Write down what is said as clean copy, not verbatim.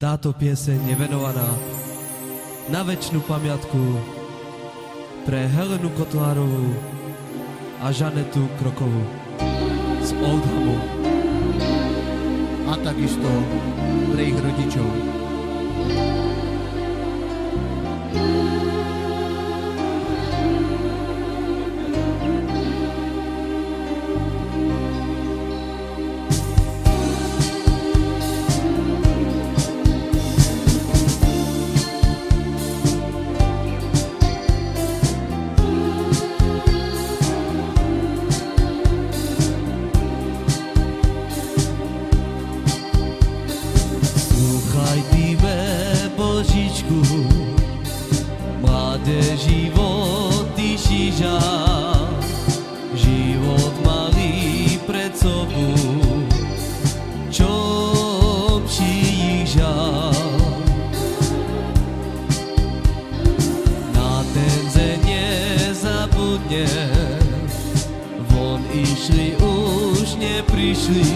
Táto pieseň je venovaná na večnú pamiatku pre Helenu Kotlárovú a Žanetu Krokovú z Oldhamu. A takisto pre ich rodičov. Božičku, mladé životy si žal, život malý pred sobou, čo si ich žal. Na ten deň nezabudne, von išli, už neprišli,